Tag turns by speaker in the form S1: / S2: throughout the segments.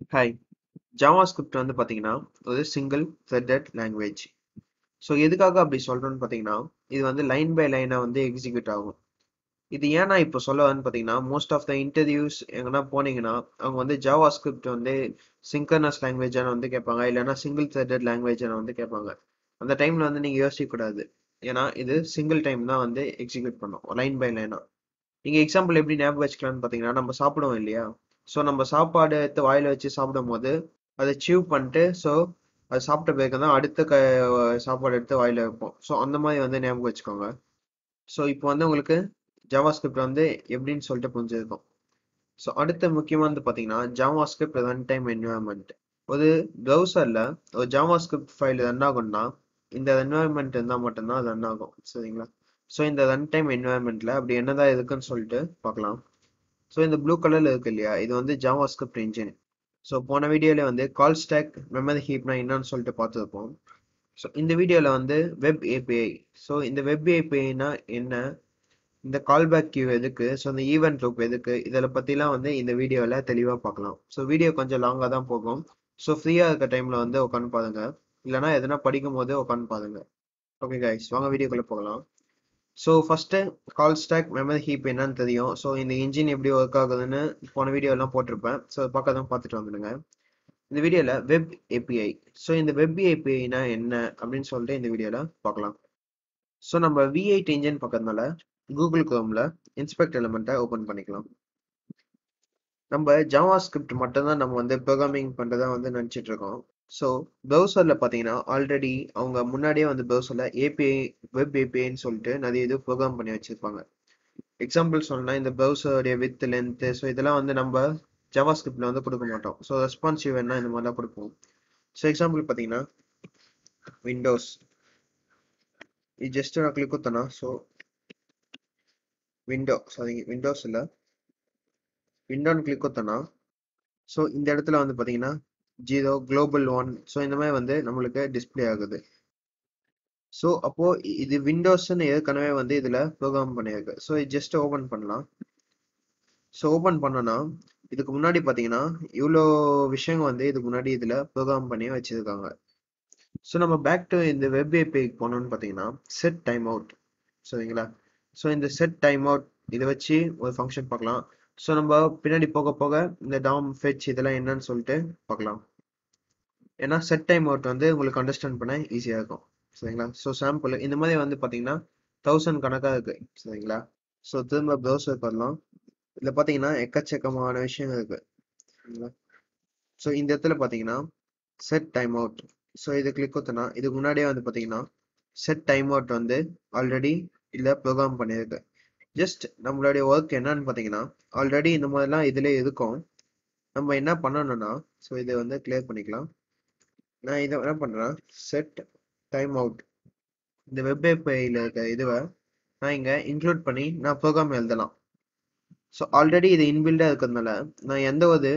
S1: Hi. JavaScript வந்து பார்த்தீங்கன்னா, ஒரு சிங்கிள் த்ரெட்டட் லாங்குவேஜ். ஸோ எதுக்காக அப்படி சொல்றோம்னு பார்த்தீங்கன்னா, இது வந்து லைன் பை லைனா வந்து எக்ஸிக்யூட் ஆகும். இது ஏன் நான் இப்போ சொல்ல வரேன்னு பார்த்தீங்கன்னா, மோஸ்ட் ஆஃப் த இன்டர்வியூஸ் எங்கன்னா போனீங்கன்னா, அவங்க வந்து JavaScript வந்து சிங்க்ரனஸ் லாங்குவேஜான்னு வந்து கேட்பாங்க. இல்லைன்னா சிங்கிள் த்ரெட்டட் லாங்குவேஜான்னு வந்து கேட்பாங்க. அந்த டைம்ல வந்து நீங்க யோசிக்க கூடாது. ஏன்னா இது சிங்கிள் டைம் தான் வந்து எக்ஸிக்யூட் பண்ணும். லைன் பை லைனா. நீங்க எக்ஸாம்பிள் எப்படி ஞாபகம் வச்சுக்கலாம்னு பார்த்தீங்கன்னா, நம்ம சாப்பிடுவோம் இல்லையா? ஸோ நம்ம சாப்பாடு எடுத்து வாயில வச்சு சாப்பிடும்போது, அதை சீவ் பண்ணிட்டு, ஸோ அது சாப்பிட்ட பிறகு தான் அடுத்த சாப்பாடு எடுத்து வாயில வைப்போம். ஸோ அந்த மாதிரி வந்து ஞாபகம் வச்சுக்கோங்க. ஸோ இப்போ வந்து உங்களுக்கு ஜாவாஸ்கிரிப்ட் வந்து எப்படின்னு சொல்லிட்டு புரிஞ்சிருக்கும். ஸோ அடுத்த முக்கியமானது பார்த்தீங்கன்னா, ஜாவாஸ்கிரிப்ட் ரன் டைம் என்விரான்மெண்ட். ஒரு ப்ரௌசர்ல ஒரு ஜாவாஸ்கிரிப்ட் ஃபைல் ரன் ஆகும்னா, இந்த என்விரான்மெண்ட் இருந்தால் மட்டும்தான் அது ரன் ஆகும். சரிங்களா? ஸோ இந்த ரன் டைம் என்விரான்மெண்ட்ல அப்படி என்னதான் இருக்குன்னு சொல்லிட்டு பார்க்கலாம். ஸோ இந்த ப்ளூ கலர்ல இருக்கு இல்லையா, இது வந்து ஜாவாஸ்கிரிப்ட் இன்ஜின். ஸோ போன வீடியோல வந்து கால் ஸ்டாக் மெமரி ஹீப்னா என்னன்னு சொல்லிட்டு பார்த்துருப்போம். ஸோ இந்த வீடியோல வந்து வெப் ஏபிஐ. ஸோ இந்த வெப் ஏபிஐனா என்ன, இந்த கால்பேக் கியூ எதுக்கு, ஸோ இந்த ஈவென்ட் லூப் எதுக்கு, இதில் பற்றிலாம் வந்து இந்த வீடியோவில் தெளிவாக பார்க்கலாம். ஸோ வீடியோ கொஞ்சம் லாங்காக தான் போகும். ஸோ ஃப்ரீயாக இருக்க டைமில் வந்து உட்காந்து பாருங்க. இல்லைனா எதனா படிக்கும் போது உட்காந்து பாருங்க. ஓகே கைஸ், வாங்க வீடியோக்குள்ளே போகலாம். So first call stack memory heap என்னன்னு தெரியும். ஸோ இந்த இன்ஜின் எப்படி ஒர்க் ஆகுதுன்னு போன வீடியோ எல்லாம் போட்டிருப்பேன். ஸோ பார்க்காதான் பார்த்துட்டு வந்துடுங்க. இந்த வீடியோல வெப் ஏபிஐ. ஸோ இந்த வெப் ஏபிஐனா என்ன அப்படின்னு சொல்லிட்டு இந்த வீடியோல பார்க்கலாம். ஸோ நம்ம V8 இன்ஜின் பக்கறதுனால கூகுள் குரோம்ல இன்ஸ்பெக்ட் எலிமெண்ட்டை ஓப்பன் பண்ணிக்கலாம். நம்ம ஜாவா ஸ்கிரிப்ட் மட்டும் தான் நம்ம வந்து ப்ரோக்ராமிங் பண்றதா வந்து நினைச்சிட்டு இருக்கோம். ஸோ ப்ரௌசர்ல பார்த்தீங்கன்னா ஆல்ரெடி அவங்க முன்னாடியே வந்து ப்ரௌசர்ல ஏபிஐ, வெப் ஏபிஐன்னு சொல்லிட்டு நிறைய இது ப்ரோக்ராம் பண்ணி வச்சிருப்பாங்க. எக்ஸாம்பிள் சொல்லணும்னா இந்த ப்ரௌசருடைய வித் லென்த், ஸோ இதெல்லாம் வந்து நம்ம ஜாவா ஸ்கிரிப்ட்ல வந்து கொடுக்க மாட்டோம். ஸோ ரெஸ்பான்சிவ் வேணா இந்த மாதிரிலாம் கொடுப்போம். ஸோ எக்ஸாம்பிள் பார்த்தீங்கன்னா விண்டோஸ், இது ஜஸ்ட் நான் கிளிக் கொடுத்தேன்னா, ஸோ விண்டோஸ் இல்லை, விண்டோன்னு கிளிக் கொடுத்தேன்னா, ஸோ இந்த இடத்துல வந்து பார்த்தீங்கன்னா 0 குளோபல் 1, ஸோ இந்த மாதிரி வந்து நம்மளுக்கு டிஸ்பிளே ஆகுது. ஸோ அப்போ இது விண்டோஸ்ன்னு ஏற்கனவே வந்து இதுல ப்ரோக்ராம் பண்ணியிருக்கு. ஸோ இது ஜஸ்ட் ஓபன் பண்ணலாம். ஸோ ஓபன் பண்ணோன்னா இதுக்கு முன்னாடி பார்த்தீங்கன்னா இவ்வளோ விஷயம் வந்து இதுக்கு முன்னாடி இதுல ப்ரோக்ராம் பண்ணி வச்சிருக்காங்க. ஸோ நம்ம பேக் டு இந்த வெப் ஏபிஐக்கு போனோம்னு பார்த்தீங்கன்னா செட் டைம் அவுட். சரிங்களா? ஸோ இந்த செட் டைம் அவுட் இதை வச்சு ஒரு ஃபங்க்ஷன் பார்க்கலாம். ஸோ நம்ம பின்னாடி போக போக இந்த டாம் ஃபெச் இதெல்லாம் என்னன்னு சொல்லிட்டு பார்க்கலாம். ஏன்னா செட் டைம் அவுட் வந்து உங்களுக்கு அண்டர்ஸ்டாண்ட் பண்ண ஈஸியாக இருக்கும். சரிங்களா? ஸோ சாம்பிள் இந்த மாதிரி வந்து பார்த்தீங்கன்னா 1000 கணக்காக இருக்கு. சரிங்களா? ஸோ திரும்ப ப்ரௌசர் பண்ணலாம். இதில் பார்த்தீங்கன்னா எக்கச்சக்கமான விஷயம் இருக்கு. சரிங்களா? ஸோ இந்த இடத்துல பார்த்தீங்கன்னா செட் டைம் அவுட். ஸோ இது கிளிக் கொடுத்தனா இதுக்கு முன்னாடியே வந்து பார்த்தீங்கன்னா செட் டைம் அவுட் வந்து ஆல்ரெடி இதில் ப்ரோக்ராம் பண்ணியிருக்கு. ஜஸ்ட் நம்மளுடைய ஒர்க் என்னன்னு பார்த்தீங்கன்னா ஆல்ரெடி இந்த மாதிரிலாம் இதில் இருக்கும். நம்ம என்ன பண்ணணும்னா, ஸோ இதை வந்து கிளியர் பண்ணிக்கலாம். நான் இதை என்ன பண்ணுறேன், செட் டைம் அவுட் இந்த வெப் ஏபிஐயில் இருக்க இதுவை நான் இங்கே இன்க்ளூட் பண்ணி நான் ப்ரோக்ராம் எழுதலாம். ஸோ ஆல்ரெடி இது இன்பில்டாக இருக்கிறதுனால நான் எந்த ஒரு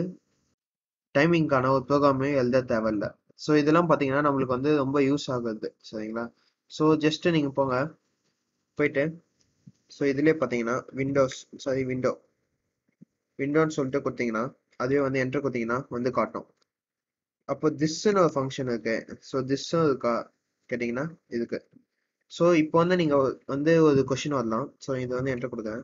S1: டைமிங்கான ஒரு ப்ரோக்ராமே எழுத தேவையில்லை. ஸோ இதெல்லாம் பார்த்தீங்கன்னா நம்மளுக்கு வந்து ரொம்ப யூஸ் ஆகுது. சரிங்களா? ஸோ ஜஸ்ட் நீங்கள் போயிட்டு ஸோ இதுலேயே பார்த்தீங்கன்னா விண்டோன்னு சொல்லிட்டு கொடுத்தீங்கன்னா அதுவே வந்து என்டர் கொடுத்தீங்கன்னா வந்து காட்டும். அப்போ திஸ்ன்னு ஒரு ஃபங்க்ஷன் இருக்கு. ஸோ திஸ்ஸும் இருக்கா கேட்டிங்கன்னா இருக்கு. ஸோ இப்போ வந்து நீங்கள் வந்து ஒரு கொஷின் வரலாம். ஸோ இது வந்து என்டர் கொடுக்குறேன்.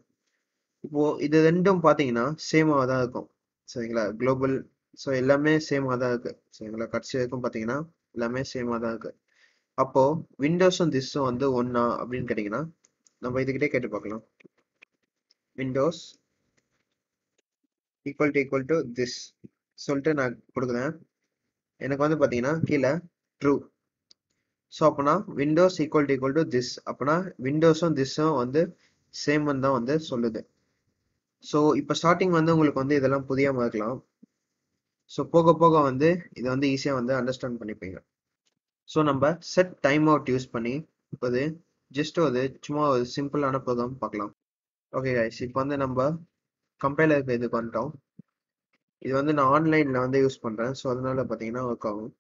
S1: இப்போ இது ரெண்டும் பார்த்தீங்கன்னா சேமாக தான் இருக்கும். சரிங்களா? குளோபல், ஸோ எல்லாமே சேமாக தான் இருக்கு. சரிங்களா? கடைசி வரைக்கும் பார்த்தீங்கன்னா எல்லாமே சேமாக தான் இருக்கு. அப்போ விண்டோஸும் திஸ்ஸும் வந்து ஒன்னா அப்படின்னு கேட்டிங்கன்னா நம்ம இதுகிட்டே கேட்டு பார்க்கலாம். விண்டோஸ் ஈக்குவல் டு திஸ் சொல்லிட்டு நான் கொடுக்குறேன். எனக்கு வந்து பார்த்தீங்கன்னா கீழே ட்ரூ. ஸோ அப்போனா விண்டோஸ் ஈக்குவல் டு திஸ், அப்போனா விண்டோஸும் திஸ்ஸும் வந்து சேம்னு தான் வந்து சொல்லுது. ஸோ இப்போ ஸ்டார்டிங் வந்து உங்களுக்கு வந்து இதெல்லாம் புரியாம இருக்கலாம். ஸோ போக போக வந்து இதை வந்து ஈஸியாக வந்து அண்டர்ஸ்டாண்ட் பண்ணிப்பீங்க. ஸோ நம்ம செட் டைம் அவுட் யூஸ் பண்ணி ஒரு ஜஸ்ட் ஒரு சும்மா ஒரு சிம்பிளான ப்ரோக்ராம் பார்க்கலாம். ஓகே கைஸ், இப்போ வந்து நம்ம கம்பைலருக்கு இதுக்கு வந்துட்டோம். இது வந்து நான் ஆன்லைனில் வந்து யூஸ் பண்ணுறேன். ஸோ அதனால பார்த்தீங்கன்னா ஒர்க் ஆகும்.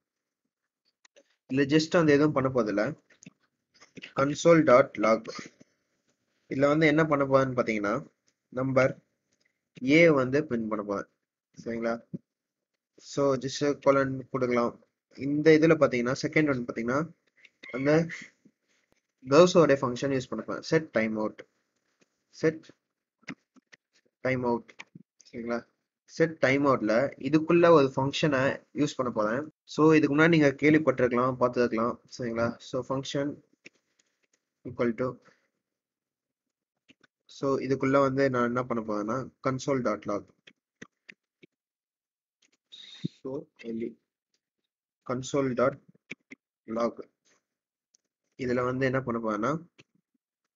S1: இல்லை ஜஸ்ட் வந்து எதுவும் பண்ண போதில்லை. console.log இதில் வந்து என்ன பண்ண போகுதுன்னு பார்த்தீங்கன்னா நம்பர் ஏ வந்து பிரிண்ட் பண்ண போகிறேன். சரிங்களா? ஸோ ஜஸ்ட் கொலன் கொடுக்கலாம். இந்த இதில் பார்த்தீங்கன்னா செகண்ட் ஒன் பார்த்தீங்கன்னா அந்த ப்ரௌசரோட ஃபங்க்ஷன் யூஸ் பண்ணிப்பேன். Set time out, set time out. சரிங்களா? செட் டைம் அவுட்ல இதுக்குள்ள ஒரு ஃபங்க்ஷனை யூஸ் பண்ண போறேன். ஸோ இதுக்கு முன்னாடி நீங்க கேள்விப்பட்டிருக்கலாம், பார்த்துருக்கலாம். சரிங்களா? So function equal to, so இதுக்குள்ள வந்து நான் என்ன பண்ண போறேன்னா console dot log. So console dot log இதுல வந்து என்ன பண்ண போறேன்னா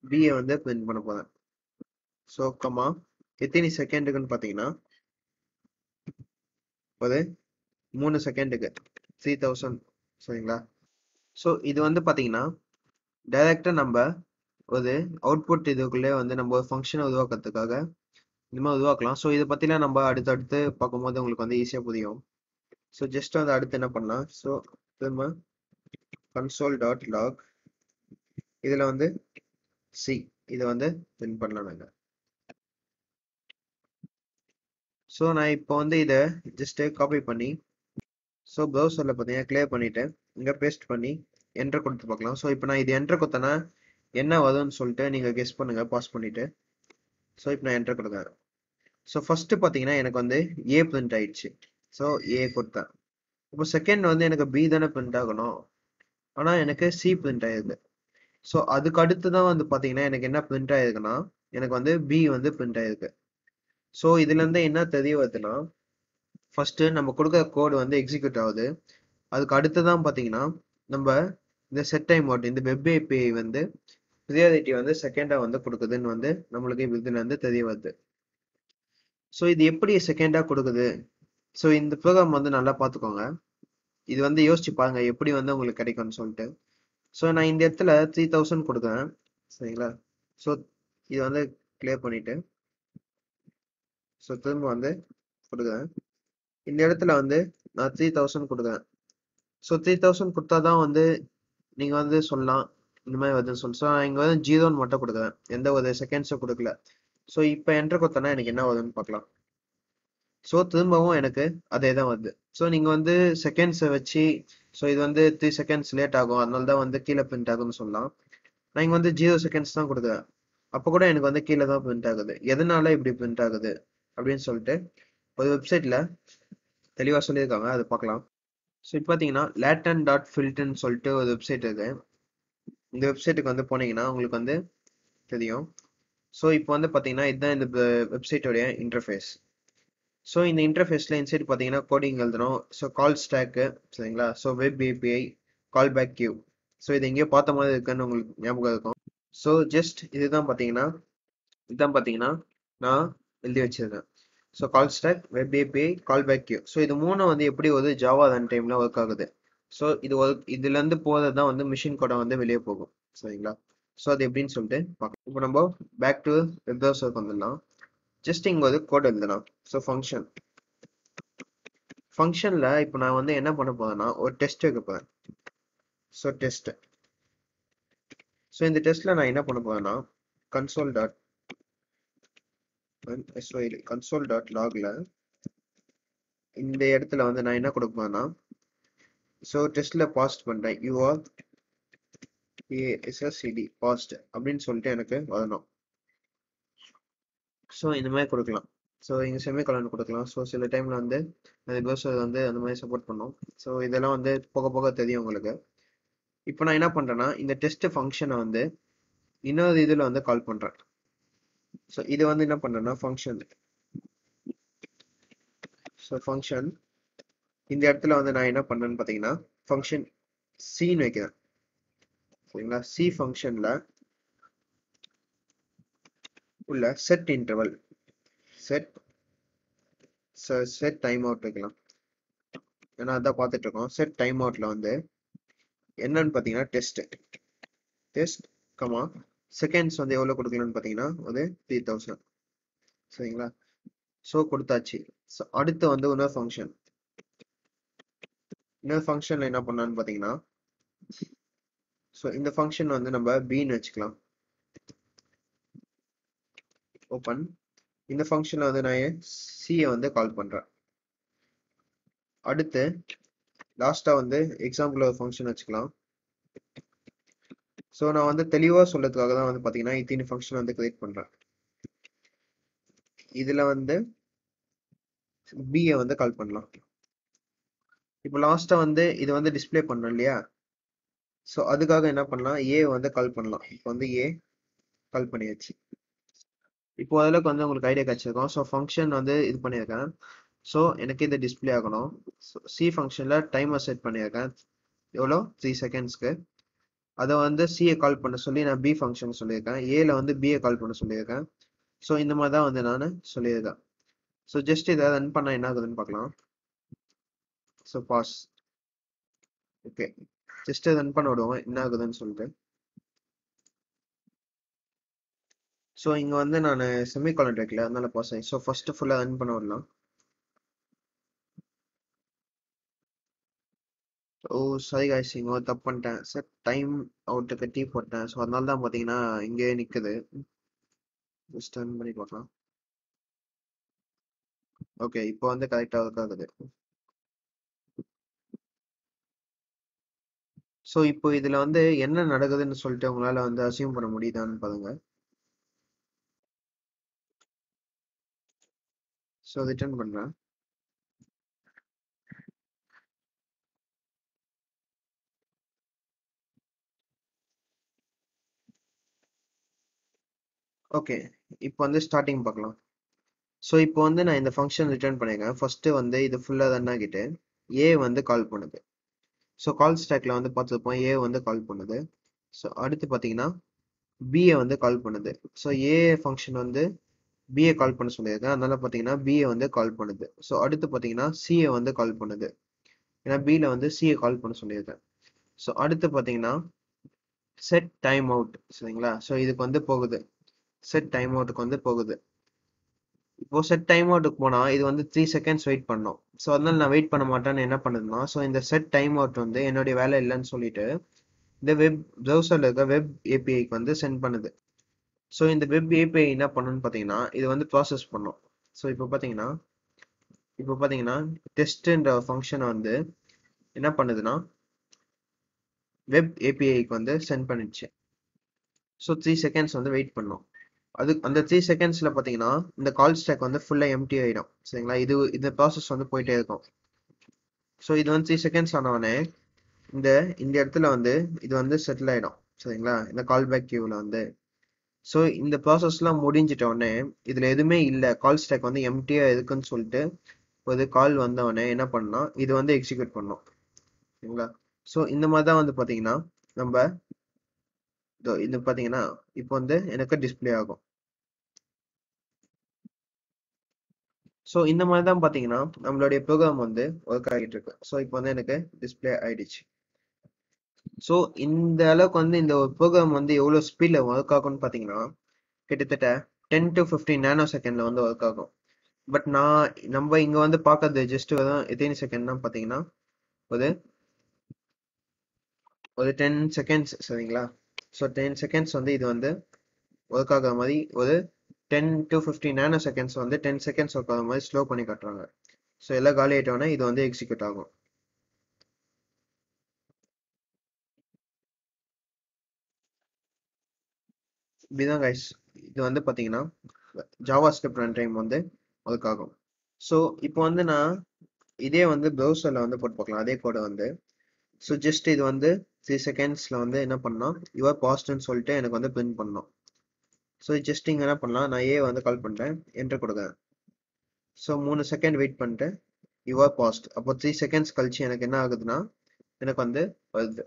S1: பிஏ வந்து பிரிண்ட் பண்ண போறேன். ஸோ கமா எத்தனை செகண்டுக்குன்னு பார்த்தீங்கன்னா ஒரு 3 செகண்டுக்கு 3000. சரிங்களா? ஸோ இது வந்து பார்த்தீங்கன்னா டைரக்டா நம்ம ஒரு அவுட்புட் இதுக்குள்ளே வந்து நம்ம ஒரு ஃபங்க்ஷனை உருவாக்குறதுக்காக இந்த மாதிரி உருவாக்கலாம். ஸோ இதை பற்றிலாம் நம்ம அடுத்தடுத்து பார்க்கும்போது உங்களுக்கு வந்து ஈஸியாக புரியும். ஸோ ஜஸ்ட் வந்து அடுத்து என்ன பண்ணலாம், ஸோ திரும்ப கன்சோல் டாட் லாக் இதில் வந்து சி இதை வந்து பிரிண்ட் பண்ணலாம் நாங்கள். ஸோ நான் இப்போ வந்து இதை ஜஸ்ட்டு காப்பி பண்ணி ஸோ ப்ரௌசரில் பார்த்தீங்கன்னா கிளியர் பண்ணிவிட்டு இங்கே பேஸ்ட் பண்ணி என்டர் கொடுத்து பார்க்கலாம். ஸோ இப்போ நான் இது என்டர் கொடுத்தேன்னா என்ன வரும்னு சொல்லிட்டு நீங்கள் கெஸ் பண்ணுங்கள் பாஸ் பண்ணிவிட்டு. ஸோ இப்போ நான் என்டர் கொடுக்குறேன். ஸோ ஃபஸ்ட்டு பார்த்தீங்கன்னா எனக்கு வந்து ஏ பிரிண்ட் ஆயிடுச்சு. ஸோ ஏ கொடுத்தேன். இப்போ செகண்ட் வந்து எனக்கு பி தானே பிரிண்ட் ஆகணும், ஆனால் எனக்கு சி பிரிண்ட் ஆயிருக்கு. ஸோ அதுக்கு அடுத்து தான் வந்து பார்த்தீங்கன்னா எனக்கு என்ன பிரிண்ட் ஆயிருக்குன்னா எனக்கு வந்து பி வந்து பிரிண்ட் ஆயிருக்கு. ஸோ இதுலேருந்து என்ன தெரிய வருதுன்னா ஃபர்ஸ்ட் நம்ம கொடுக்குற கோடு வந்து எக்ஸிக்யூட் ஆகுது. அதுக்கு அடுத்து தான் பார்த்தீங்கன்னா நம்ம இந்த செட் டைம் அவுட் இந்த வெப் ஏபிஐ வந்து ப்ரியாரிட்டி வந்து செகண்டா வந்து கொடுக்குதுன்னு வந்து நம்மளுக்கு இதுல இருந்து தெரிய வருது. ஸோ இது எப்படி செகண்டா கொடுக்குது, ஸோ இந்த ப்ரோக்ராம் வந்து நல்லா பார்த்துக்கோங்க. இது வந்து யோசிச்சு பாருங்க எப்படி வந்து உங்களுக்கு கிடைக்கும்னு சொல்லிட்டு. ஸோ நான் இந்த இடத்துல 3000 கொடுக்குறேன். சரிங்களா? ஸோ இது வந்து கிளியர் பண்ணிட்டு ஸோ திரும்ப வந்து கொடுக்குறேன். இந்த இடத்துல வந்து நான் 3000 கொடுக்குறேன். ஸோ 3000 கொடுத்தா தான் வந்து நீங்க வந்து சொல்லலாம் இந்த மாதிரி வருதுன்னு சொல்லி. ஸோ நான் இங்க வந்து 0ன்னு மட்டும் கொடுக்குறேன், எந்த ஒரு செகண்ட்ஸும் கொடுக்கல. ஸோ இப்போ என்டர் கொடுத்தனா எனக்கு என்ன வருதுன்னு பார்க்கலாம். ஸோ திரும்பவும் எனக்கு அதே தான் வருது. ஸோ நீங்க வந்து செகண்ட்ஸை வச்சு ஸோ இது வந்து 3 செகண்ட்ஸ் லேட் ஆகும் அதனால தான் வந்து கீழே பிரிண்ட் ஆகும்னு சொல்லலாம். நான் இங்க வந்து 0 செகண்ட்ஸ் தான் கொடுக்குறேன், அப்போ கூட எனக்கு வந்து கீழே தான் பிரிண்ட் ஆகுது. எதனால இப்படி பிரிண்ட் ஆகுது அப்படின்னு சொல்லிட்டு ஒரு வெப்சைட்ல தெளிவா சொல்லியிருக்காங்க, அதை பார்க்கலாம். ஸோ இப்போ பார்த்தீங்கன்னா லேட்டன் டாட் ஃபில்ட்னு சொல்லிட்டு ஒரு வெப்சைட் இருக்கு. இந்த வெப்சைட்டுக்கு வந்து போனீங்கன்னா உங்களுக்கு வந்து தெரியும். ஸோ இப்போ வந்து பார்த்தீங்கன்னா இதுதான் இந்த வெப்சைட்டோடைய இன்டர்ஃபேஸ். ஸோ இந்த இன்டர்ஃபேஸில் இன்சைட் பார்த்தீங்கன்னா கோடிங் எழுதணும். ஸோ கால் ஸ்டாக்கு, சரிங்களா? So web API, call back Q. So இது எங்கேயோ பார்த்த மாதிரி இருக்குன்னு உங்களுக்கு ஞாபகம் இருக்கும். ஸோ ஜஸ்ட் இதுதான் பார்த்தீங்கன்னா நான் எழுதி வச்சிருக்கேன். So call stack, web API, call back Q. So so மூணு வந்து எப்படி ஒரு ஜாவா ரன் டைம்ல ஒர்க் ஆகுது. ஸோ இது இதுல இருந்து போகிறது தான் வந்து மிஷின் கோடை வந்து வெளியே போகும். சரிங்களா? ஸோ அது எப்படின்னு சொல்லிட்டு பார்க்கலாம். இப்போ நம்ம பேக் டு வெப் ப்ரௌசருக்கு வந்துடலாம். ஜஸ்ட் இங்க ஒரு கோட் எழுதலாம். ஸோ ஃபங்க்ஷன்ல இப்போ நான் வந்து என்ன பண்ண போறேன்னா ஒரு டெஸ்ட் வைக்க போறேன். So test. ஸோ இந்த டெஸ்ட்ல நான் என்ன பண்ண போறேன்னா கன்சோல் டாட் கன்சோல் டாட் லாக்ல இந்த இடத்துல வந்து நான் என்ன கொடுக்க போறேன்னா ஸோ டெஸ்ட்ல பாஸ்ட் பண்றேன் யூஆர் ஏஎஸ்எஸ்சிடி பாஸ்ட் அப்படின்னு சொல்லிட்டு எனக்கு வரணும். ஸோ இந்த மாதிரி கொடுக்கலாம். ஸோ இங்கே செமிகாலன் கொடுக்கலாம். ஸோ சில டைமில் வந்து அது ப்ரௌசர் வந்து அந்த மாதிரி சப்போர்ட் பண்ணும். ஸோ இதெல்லாம் வந்து போக போக தெரியும் உங்களுக்கு. இப்போ நான் என்ன பண்ணுறேன்னா இந்த டெஸ்ட் ஃபங்க்ஷனை வந்து இன்னொரு இதில் வந்து கால் பண்ணுறேன். ஸோ இது வந்து என்ன பண்ணுறேன்னா ஃபங்க்ஷன். ஸோ ஃபங்க்ஷன் இந்த இடத்துல வந்து நான் என்ன பண்ணுறேன்னு பார்த்தீங்கன்னா ஃபங்க்ஷன் சின்னு வைக்கிறேன். சரிங்களா? சி ஃபங்க்ஷனில் உள்ள set interval, set set time out வைக்கலாம். ஏன்னா அதான் பார்த்துட்டு இருக்கோம். செட் டைம் அவுட்ல வந்து என்னன்னு பார்த்தீங்கன்னா டெஸ்ட் கமா செகண்ட்ஸ் வந்து எவ்வளோ கொடுக்கலான்னு பார்த்தீங்கன்னா ஒரு 3000. சரிங்களா? ஸோ கொடுத்தாச்சு. ஸோ அடுத்து வந்து இன்னொரு ஃபங்க்ஷன்ல என்ன பண்ணலான்னு பார்த்தீங்கன்னா ஸோ இந்த ஃபங்க்ஷன் வந்து நம்ம பின்னு வச்சுக்கலாம். ஓப்பன். இந்த ஃபங்க்ஷன்ல வந்து நான் சியை வந்து கால் பண்றேன். அடுத்து லாஸ்ட்டாக வந்து எக்ஸாம்பிள் ஒரு ஃபங்க்ஷன் வச்சுக்கலாம். ஸோ நான் வந்து தெளிவாக சொல்றதுக்காக தான் வந்து பார்த்தீங்கன்னா இத்தனை ஃபங்க்ஷன் வந்து கிரியேட் பண்ணுறேன். இதில் வந்து பியை வந்து கால் பண்ணலாம். இப்போ லாஸ்ட்டாக வந்து இது வந்து டிஸ்பிளே பண்ணோம் இல்லையா? ஸோ அதுக்காக என்ன பண்ணலாம், ஏ வந்து கால் பண்ணலாம். இப்போ வந்து ஏ கால் பண்ணியாச்சு. இப்போ அதில் வந்து உங்களுக்கு ஐடியா கிடைச்சிருக்கும். ஸோ ஃபங்க்ஷன் வந்து இது பண்ணியிருக்கேன். ஸோ எனக்கு இது டிஸ்பிளே ஆகணும். ஸோ சி ஃபங்க்ஷனில் டைமர் செட் பண்ணியிருக்கேன். எவ்வளோ 3 செகண்ட்ஸ்க்கு. அதை வந்து சியை கால் பண்ண சொல்லி நான் பி ஃபங்க்ஷன் சொல்லியிருக்கேன். ஏல வந்து பியை கால் பண்ண சொல்லியிருக்கேன். ஸோ இந்த மாதிரி தான் வந்து நான் சொல்லியிருக்கேன். ஸோ ஜஸ்ட் இதை ரன் பண்ணால் என்ன ஆகுதுன்னு பார்க்கலாம். So pause. Okay, just run பண்ண விடுவோம் என்ன ஆகுதுன்னு சொல்லிட்டு. ஸோ இங்கே வந்து நான் செமிகாலன் வைக்கல, அதனால பாஸ் ஆகி. ஸோ ஃபர்ஸ்ட் ஃபுல்லாக ரன் பண்ண விடலாம். ஓ சாரி காய்ஸ், இங்கே ஒரு தப்பு பண்ணிட்டேன். சார் டைம் அவுட்டுக்கு டீ போட்டேன். ஸோ அதனால தான் பார்த்தீங்கன்னா இங்கே நிற்குது. ஜஸ்ட் ரன் பண்ணி பார்க்கலாம். ஓகே, இப்போ வந்து கரெக்டாக ஒர்க் ஆகுது. ஸோ இப்போ இதில் வந்து என்ன நடக்குதுன்னு சொல்லிட்டு உங்களால் வந்து அசியூம் பண்ண முடியுதான்னு பாருங்க. ஸோ ரிட்டர்ன் பண்ணுறேன். ஓகே, இப்போ வந்து ஸ்டார்டிங் பார்க்கலாம். ஸோ இப்போ வந்து நான் இந்த ஃபங்க்ஷன் ரிட்டர்ன் பண்ணியிருக்கேன். ஃபர்ஸ்ட்டு வந்து இது ஃபுல்லாக ரன் ஆகிட்டு ஏ வந்து கால் பண்ணுது. ஸோ கால் ஸ்டாக்ல வந்து பார்த்துருப்போம், ஏ வந்து கால் பண்ணுது. ஸோ அடுத்து பார்த்தீங்கன்னா பிஏ வந்து கால் பண்ணுது. ஸோ ஏ ஃபங்க்ஷன் வந்து பிஏ கால் பண்ண சொல்லியிருக்கேன், அதனால பார்த்தீங்கன்னா பிஏ வந்து கால் பண்ணுது. ஸோ அடுத்து பார்த்தீங்கன்னா சிஏ வந்து கால் பண்ணுது, ஏன்னா பியில் வந்து சிஏ கால் பண்ண சொல்லியிருக்கேன். ஸோ அடுத்து பார்த்தீங்கன்னா செட் டைம் அவுட், சரிங்களா? ஸோ இதுக்கு வந்து போகுது, செட் டைம் அவுட்டுக்கு வந்து போகுது. இப்போ செட் டைம் அவுட்டுக்கு போனால் இது வந்து 3 செகண்ட்ஸ் வெயிட் பண்ணோம். ஸோ அதனால நான் வெயிட் பண்ண மாட்டேன்னு என்ன பண்ணுதுன்னா, ஸோ இந்த செட் டைம் அவுட் வந்து என்னுடைய வேலை இல்லைன்னு சொல்லிட்டு இந்த வெப் ப்ரௌசரில் இருக்க வெப் ஏபிஐக்கு வந்து சென்ட் பண்ணுது. ஸோ இந்த வெப் ஏபிஐ என்ன பண்ணுன்னு பார்த்தீங்கன்னா இது வந்து ப்ராசஸ் பண்ணும். ஸோ இப்போ பார்த்தீங்கன்னா டெஸ்ட்ன்ற ஃபங்க்ஷனை வந்து என்ன பண்ணுதுன்னா வெப் ஏபிஐக்கு வந்து சென்ட் பண்ணிடுச்சு. ஸோ 3 செகண்ட்ஸ் வந்து வெயிட் பண்ணோம். அந்த 3 செகண்ட்ஸில் பார்த்தீங்கன்னா இந்த கால் ஸ்டாக் வந்து ஃபுல்லாக எம்டி ஆகிடும், சரிங்களா? இந்த ப்ராசஸ் வந்து போயிட்டே இருக்கும். ஸோ இது வந்து 3 செகண்ட்ஸ் ஆனவொடனே இந்த இந்த இடத்துல வந்து இது வந்து செட்டில் ஆகிடும், சரிங்களா? இந்த கால் பேக் கியூவில் வந்து. ஸோ இந்த ப்ராசஸ்லாம் முடிஞ்சிட்ட உடனே இதில் எதுவுமே இல்லை, கால் ஸ்டாக் வந்து எம்டியாக இருக்குன்னு சொல்லிட்டு ஒரு கால் வந்தவொடனே என்ன பண்ணால் இது வந்து எக்ஸிக்யூட் பண்ணோம், சரிங்களா? ஸோ இந்த மாதிரி தான் வந்து பார்த்தீங்கன்னா நம்ம இது பார்த்தீங்கன்னா இப்போ வந்து எனக்கு டிஸ்பிளே ஆகும். ஸோ இந்த மாதிரி தான் பார்த்தீங்கன்னா நம்மளுடைய ப்ரோக்ராம் வந்து ஒர்க் ஆகிட்டு இருக்கு. ஸோ இப்போ வந்து எனக்கு டிஸ்பிளே ஆயிடுச்சு. ஸோ இந்த அளவுக்கு வந்து இந்த ஒரு ப்ரோக்ராம் வந்து எவ்வளோ ஸ்பீடில் ஒர்க் ஆகும்னு பார்த்தீங்கன்னா கிட்டத்தட்ட 10 to 15 நேனோ செகண்ட்ல வந்து ஒர்க் ஆகும். பட் நம்ம இங்க வந்து பார்க்கறது ஜஸ்ட் எத்தனை செகண்ட்னா பார்த்தீங்கன்னா ஒரு ஒரு 10 செகண்ட்ஸ், சரிங்களா? ஸோ 10 செகண்ட்ஸ் வந்து இது வந்து ஒர்க் ஆகிற மாதிரி ஒரு 10 to 15 நேனோ செகண்ட்ஸ் வந்து 10 செகண்ட்ஸ் ஒர்க் ஆகிற மாதிரி ஸ்லோ பண்ணி காட்டுறாங்க. ஸோ எல்லாம் காலி ஆகிட்டோன்னே இது வந்து எக்ஸிக்யூட் ஆகும். இப்படிதான் கைஸ் இது வந்து பார்த்தீங்கன்னா ஜாவா ஸ்கிரிப்ட் ரன் டைம் வந்து ஒர்க் ஆகும். ஸோ இப்போ வந்து நான் இதே வந்து ப்ரௌசரில் வந்து போட்டு பார்க்கலாம் அதே கோடை வந்து. ஸோ ஜஸ்ட் இது வந்து 3 செகண்ட்ஸில் வந்து என்ன பண்ணோம், யுவர் பாஸ்ட்னு சொல்லிட்டு எனக்கு வந்து பிரிண்ட் பண்ணோம். ஸோ ஜஸ்ட் இங்கே என்ன பண்ணலாம், நான் ஏ வந்து கால் பண்ணிட்டேன், என்டர் கொடுக்குறேன். ஸோ 3 செகண்ட் வெயிட் பண்ணிட்டு யுவர் பாஸ்ட், அப்போ 3 செகண்ட்ஸ் கழிச்சு எனக்கு என்ன ஆகுதுன்னா எனக்கு வந்து வருது.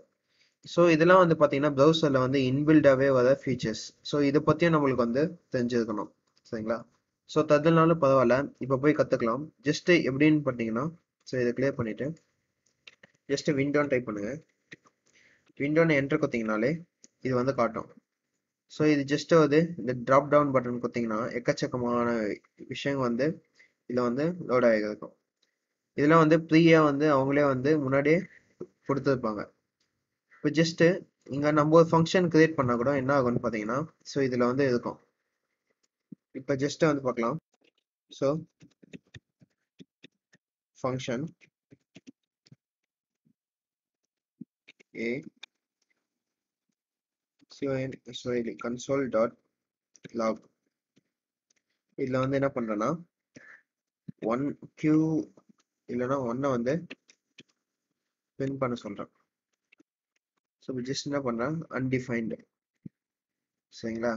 S1: ஸோ இதெல்லாம் வந்து பார்த்தீங்கன்னா ப்ரௌசரில் வந்து இன்பில்டாகவே வர ஃபீச்சர்ஸ். ஸோ இதை பற்றியும் நம்மளுக்கு வந்து தெரிஞ்சிருக்கணும், சரிங்களா? ஸோ ததுனாலும் பரவாயில்ல, இப்போ போய் கற்றுக்கலாம். ஜஸ்ட் எப்படின்னு பார்த்தீங்கன்னா, ஸோ இதை கிளியர் பண்ணிவிட்டு ஜஸ்ட் விண்டோன்னு டைப் பண்ணுங்க. விண்டோன்னு என்டர் கொடுத்தீங்கனாலே இது வந்து காட்டும். ஸோ இது ஜஸ்ட் வந்து இந்த ட்ராப் டவுன் பட்டன் கொடுத்தீங்கன்னா எக்கச்சக்கமான விஷயம் வந்து இதில் வந்து லோட் ஆகிருக்கும். இதெல்லாம் வந்து ப்ரீயாக வந்து அவங்களே வந்து முன்னாடியே கொடுத்துருப்பாங்க. இப்போ ஜஸ்ட்டு இங்கே நம்ம ஒரு ஃபங்க்ஷன் கிரியேட் பண்ணால் கூட என்ன ஆகும்னு பார்த்தீங்கன்னா, ஸோ இதில் வந்து இருக்கும். இப்போ ஜஸ்ட்டு வந்து பார்க்கலாம். So function a console dot log. இதுல வந்து என்ன பண்றேன்னா 1q இல்லைன்னா 1 வந்து பிரிண்ட் பண்ண சொல்றேன். ஸோ ஜஸ்ட் என்ன பண்றேன் undefined. சரிங்களா?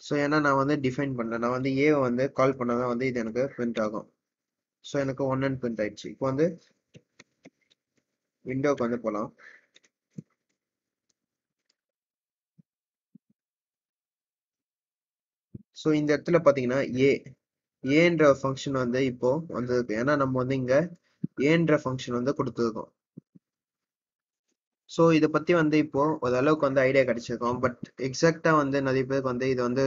S1: ஸோ ஏன்னா நான் வந்து டிஃபைன் பண்ணேன், நான் வந்து ஏ வந்து கால் பண்ணாதான் வந்து இது எனக்கு பிரிண்ட் ஆகும். ஸோ எனக்கு 1 பிரிண்ட் ஆயிடுச்சு. இப்போ வந்து விண்டோக்கு வந்து போகலாம். ஸோ இந்த இடத்துல பார்த்தீங்கன்னா ஏன்ற ஃபங்க்ஷன் வந்து இப்போ வந்திருக்கு. ஏன்னா நம்ம வந்து இங்க ஏன்ற ஃபங்க்ஷன் வந்து கொடுத்துருக்கோம். ஸோ இதை பத்தி வந்து இப்போ ஓரளவுக்கு வந்து ஐடியா கிடைச்சிருக்கோம். பட் எக்ஸாக்டா வந்து நிறைய பேருக்கு வந்து இது வந்து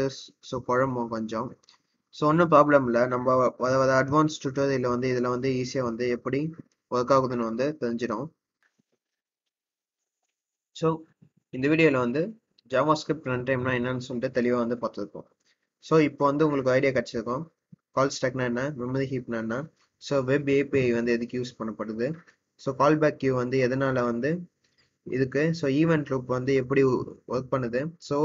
S1: ஸோ குழம்பும் கொஞ்சம். ஸோ ஒன்றும் ப்ராப்ளம் இல்லை, நம்ம வர அட்வான்ஸ் டுட்டோரியல் வந்து இதில் வந்து ஈஸியாக வந்து எப்படி ஒர்க் ஆகுதுன்னு வந்து தெரிஞ்சிடும். ஸோ இந்த வீடியோவில் வந்து ஜாவாஸ்கிரிப்ட் ரன் டைம்னா என்னன்னு சொல்லிட்டு தெளிவாக வந்து பார்த்துருக்கோம். ஸோ இப்போ வந்து உங்களுக்கு ஐடியா கிடைச்சிருக்கோம் கால் ஸ்டாக்னா என்ன, மெமரி ஹீப்னா என்ன, ஸோ வெப் ஏபிஐ வந்து எதுக்கு யூஸ் பண்ணப்படுது, ஸோ கால் பேக் கியூ வந்து எதனால வந்து இதுக்கு, ஸோ ஈவெண்ட் லூப் வந்து எப்படி ஒர்க் பண்ணுது. ஸோ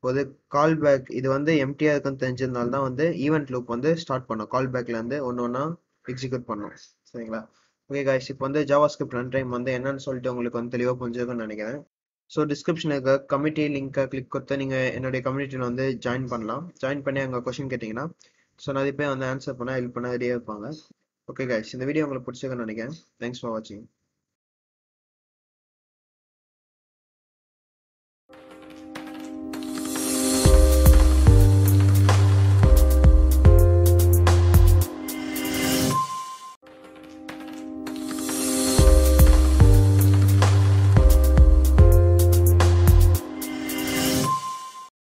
S1: ஒரு கால் பேக் இது வந்து எம்டியா இருக்குன்னு தெரிஞ்சதுனால தான் வந்து ஈவெண்ட் லூப் வந்து ஸ்டார்ட் பண்ணும். கால் பேக்ல இருந்து ஒன்று ஒன்றா எக்ஸிக்யூட் பண்ணும். சரிங்களா? ஓகே காய்ஸ், இப்போ வந்து ஜாவாஸ்கிரிப்ட் ரன் டைம் வந்து என்னன்னு சொல்லிட்டு உங்களுக்கு வந்து தெளிவாக புரிஞ்சிருக்குன்னு நினைக்கிறேன். ஸோ டிஸ்கிரிப்ஷனில் இருக்க கமிட்டி லிங்கை கிளிக் கொடுத்து நீங்கள் என்னுடைய கம்யூனிட்டியில் வந்து ஜாயின் பண்ணலாம். ஜாயின் பண்ணி அங்கே கொஸ்டின் கேட்டிங்கன்னா ஸோ நிறைய பேர் வந்து ஆன்சர் பண்ண ஹெல்ப் பண்ண ரெடியாக இருப்பாங்க. ஓகே காய்ஸ், இந்த வீடியோ உங்களுக்கு பிடிச்சிருக்குன்னு நினைக்கிறேன். தேங்க்ஸ் ஃபார் வாட்சிங்.